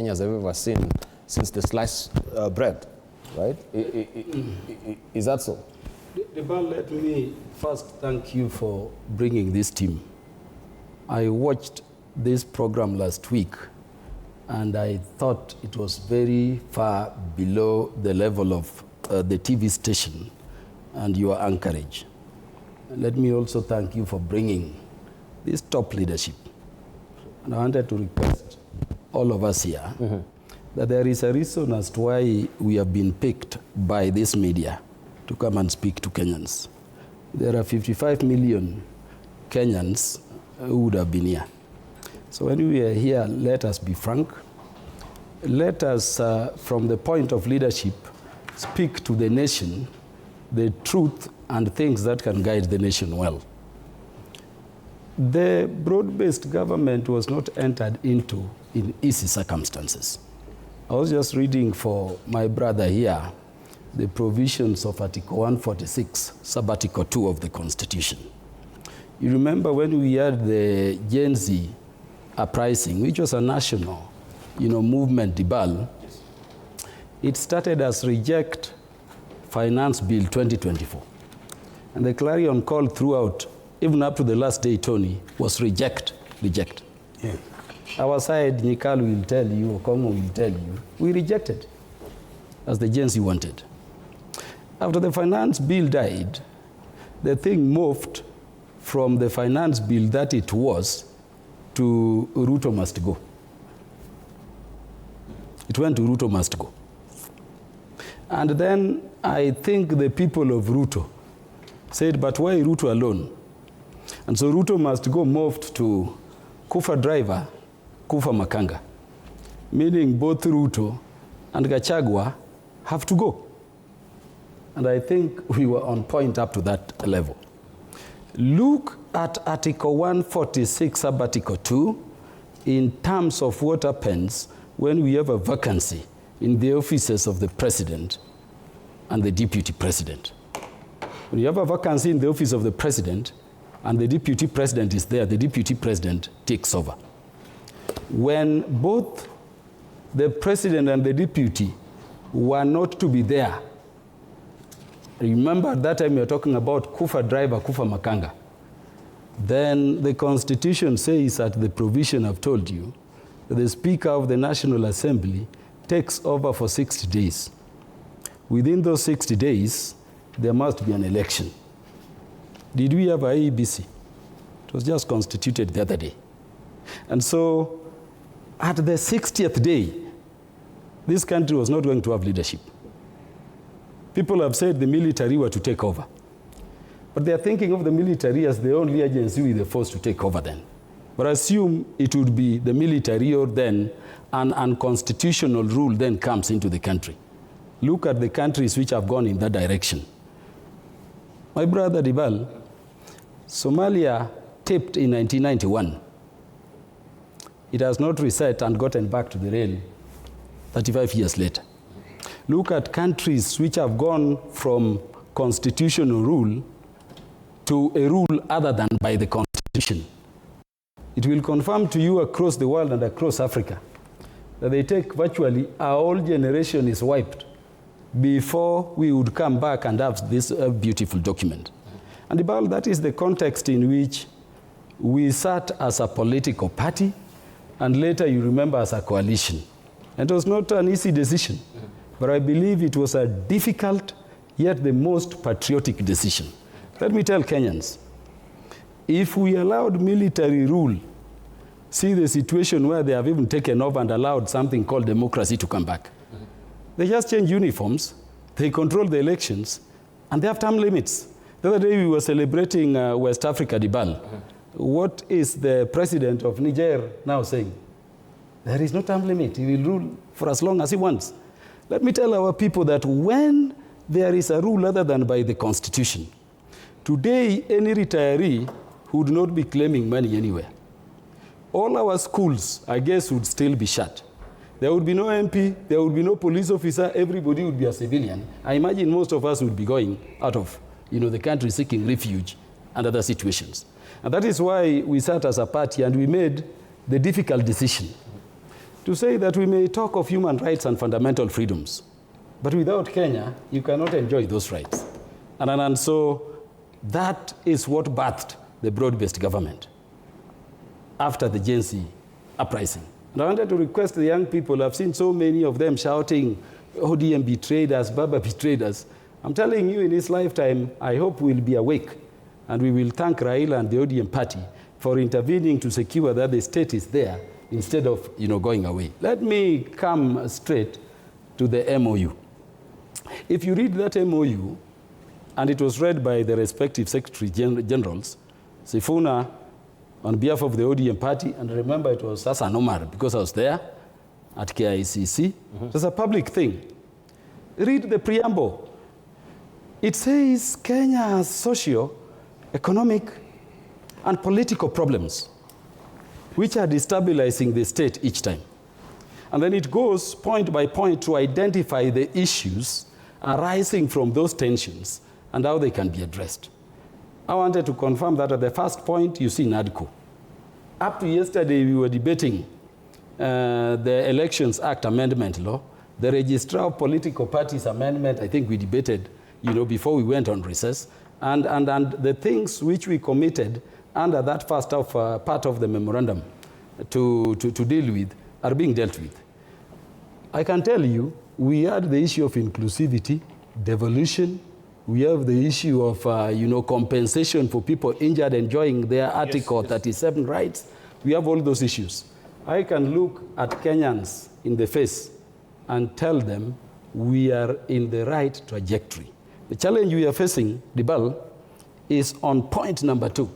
Kenyans have ever seen since the sliced bread, right? Is that so? Debal, let me first thank you for bringing this team. I watched this program last week, and I thought it was very far below the level of the TV station and your anchorage. Let me also thank you for bringing this top leadership. And I wanted to request all of us here that there is a reason as to why we have been picked by this media to come and speak to Kenyans. There are 55 million Kenyans who would have been here. So when we are here, let us be frank. Let us, from the point of leadership, speak to the nation the truth and things that can guide the nation well. The broad-based government was not entered into in easy circumstances. I was just reading for my brother here the provisions of Article 146, Sub-Article 2 of the Constitution. You remember when we had the Genz uprising, which was a national, movement, Dibal, it started as Reject Finance Bill 2024. And the clarion call throughout, even up to the last day, Tony, was reject. Yeah. Our side, Nikal will tell you, or Congo will tell you, we rejected, as the Genz wanted. After the finance bill died, the thing moved from the finance bill that it was to Ruto must go. It went to Ruto must go. And then I think the people of Ruto said, but why Ruto alone? And so Ruto must go moved to Kufa driver, Kufa Makanga, meaning both Ruto and Gachagua have to go. And I think we were on point up to that level. Look at Article 146, Sub-Article 2, in terms of what happens when we have a vacancy in the offices of the president and the deputy president. When you have a vacancy in the office of the president and the deputy president is there, the deputy president takes over. When both the president and the deputy were not to be there, remember at that time we were talking about Kufa driver, Kufa Makanga. Then the Constitution says at the provision I've told you, that the Speaker of the National Assembly takes over for 60 days. Within those 60 days, there must be an election. Did we have an IEBC? It was just constituted the other day. And so, at the 60th day, this country was not going to have leadership. People have said the military were to take over. But they are thinking of the military as the only agency with the force to take over then. But assume it would be the military, or then an unconstitutional rule then comes into the country. Look at the countries which have gone in that direction. My brother Dibal, Somalia taped in 1991. It has not reset and gotten back to the rail 35 years later. Look at countries which have gone from constitutional rule to a rule other than by the Constitution. It will confirm to you across the world and across Africa that they take virtually our whole generation is wiped before we would come back and have this beautiful document. And that is the context in which we sat as a political party, and later you remember as a coalition. And it was not an easy decision, but I believe it was a difficult yet the most patriotic decision. Let me tell Kenyans, if we allowed military rule, see the situation where they have even taken over and allowed something called democracy to come back. They just change uniforms, they control the elections, and they have term limits. The other day we were celebrating West Africa, Dibal. What is the president of Niger now saying? There is no term limit. He will rule for as long as he wants. Let me tell our people that when there is a rule other than by the Constitution, today any retiree would not be claiming money anywhere. All our schools, I guess, would still be shut. There would be no MP, there would be no police officer, everybody would be a civilian. I imagine most of us would be going out of the country seeking refuge and other situations. And that is why we sat as a party and we made the difficult decision to say that we may talk of human rights and fundamental freedoms, but without Kenya, you cannot enjoy those rights. And so that is what birthed the broad-based government after the Genz uprising. And I wanted to request the young people, I've seen so many of them shouting, ODM betrayed us, BAMBA betrayed us. I'm telling you, in his lifetime, I hope we'll be awake, and we will thank Raila and the ODM party for intervening to secure that the state is there instead of going away. Let me come straight to the MOU. If you read that MOU, and it was read by the respective Secretary Generals, Sifuna on behalf of the ODM party, and remember it was Hassan Omar because I was there at KICC. It was a public thing. Read the preamble. It says Kenya has socio, economic, and political problems which are destabilizing the state each time. And then it goes point by point to identify the issues arising from those tensions and how they can be addressed. I wanted to confirm that at the first point, you see NADCO. Up to yesterday, we were debating the Elections Act amendment law, the Registrar of Political Parties amendment. I think we debated, before we went on recess, and the things which we committed under that first part of the memorandum to deal with are being dealt with. I can tell you, we had the issue of inclusivity, devolution. We have the issue of compensation for people injured enjoying their Article 37 rights. We have all those issues. I can look at Kenyans in the face and tell them we are in the right trajectory. The challenge we are facing, Dibal, is on point number 2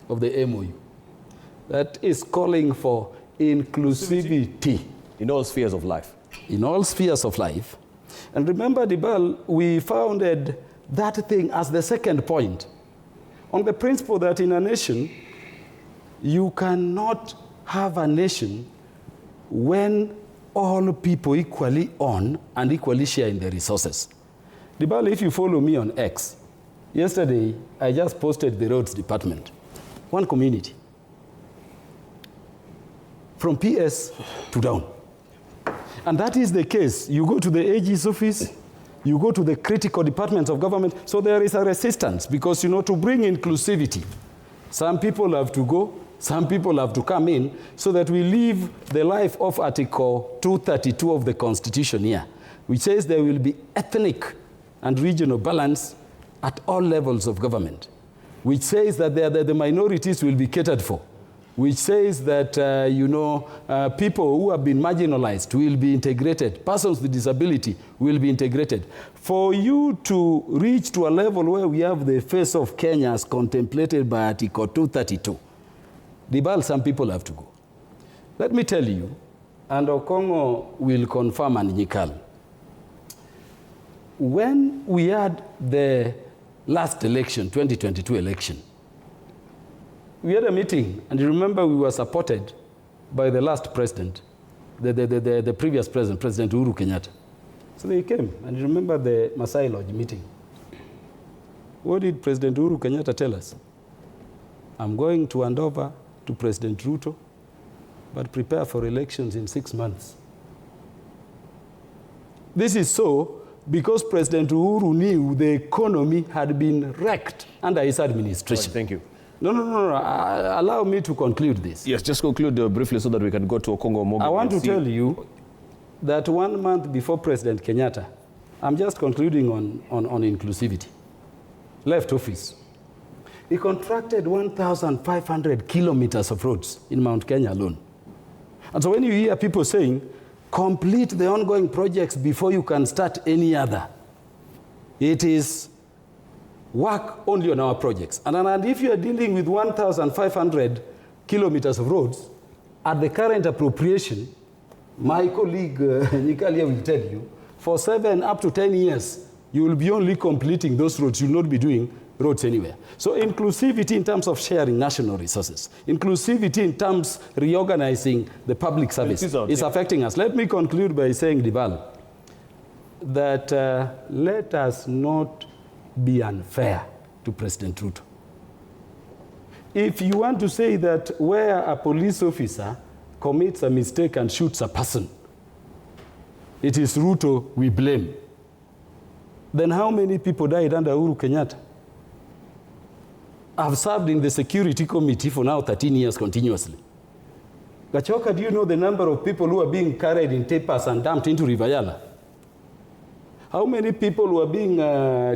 of the MOU. That is calling for inclusivity. In all spheres of life. In all spheres of life. And remember, Dibal, we founded that thing as the second point on the principle that in a nation, you cannot have a nation when all people equally own and equally share in the resources. Dibal, if you follow me on X, yesterday I just posted the roads department. One community. From PS to down. And that is the case. You go to the AG's office, you go to the critical departments of government. So there is a resistance because, to bring inclusivity, some people have to go, some people have to come in so that we live the life of Article 232 of the Constitution here, which says there will be ethnic and regional balance at all levels of government, which says that the minorities will be catered for, which says that, people who have been marginalized will be integrated, persons with disability will be integrated. For you to reach to a level where we have the face of Kenya as contemplated by Article 232, Dibal, some people have to go. Let me tell you, and Okongo will confirm and Nyikal, when we had the last election, 2022 election, we had a meeting, and you remember we were supported by the last president, the previous president, President Uhuru Kenyatta. So they came, and you remember the Masai Lodge meeting. What did President Uhuru Kenyatta tell us? I'm going to hand over to President Ruto, but prepare for elections in 6 months. This is so because President Uhuru knew the economy had been wrecked under his administration. Right, thank you. No. Allow me to conclude this. Yes, just conclude briefly so that we can go to Okongo Mogi. I want to tell you that 1 month before President Kenyatta, I'm just concluding on inclusivity, left office. He contracted 1,500 kilometers of roads in Mount Kenya alone. And so when you hear people saying, complete the ongoing projects before you can start any other, it is work only on our projects. And if you are dealing with 1,500 kilometers of roads, at the current appropriation, my colleague Nikalia will tell you, for 7 up to 10 years, you will be only completing those roads. You will not be doing roads anywhere. So inclusivity in terms of sharing national resources, inclusivity in terms reorganizing the public service is affecting us. Let me conclude by saying, Dibal, that let us not be unfair to President Ruto. If you want to say that where a police officer commits a mistake and shoots a person, it is Ruto we blame. Then how many people died under Uhuru Kenyatta? I've served in the security committee for now 13 years continuously. Gachoka, do you know the number of people who are being carried in tapers and dumped into River Yala? How many people were being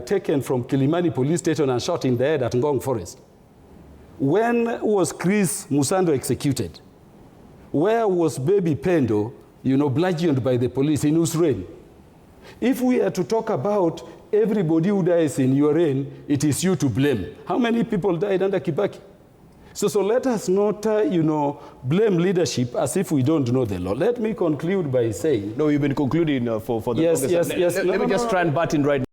taken from Kilimani police station and shot in the head at Ngong Forest? When was Chris Musando executed? Where was baby Pendo, bludgeoned by the police in whose reign? If we are to talk about everybody who dies in your reign, it is you to blame. How many people died under Kibaki? So let us not, blame leadership as if we don't know the law. Let me conclude by saying... No, you've been concluding for the yes, longest time. Yes. Let me just try and butt in right now.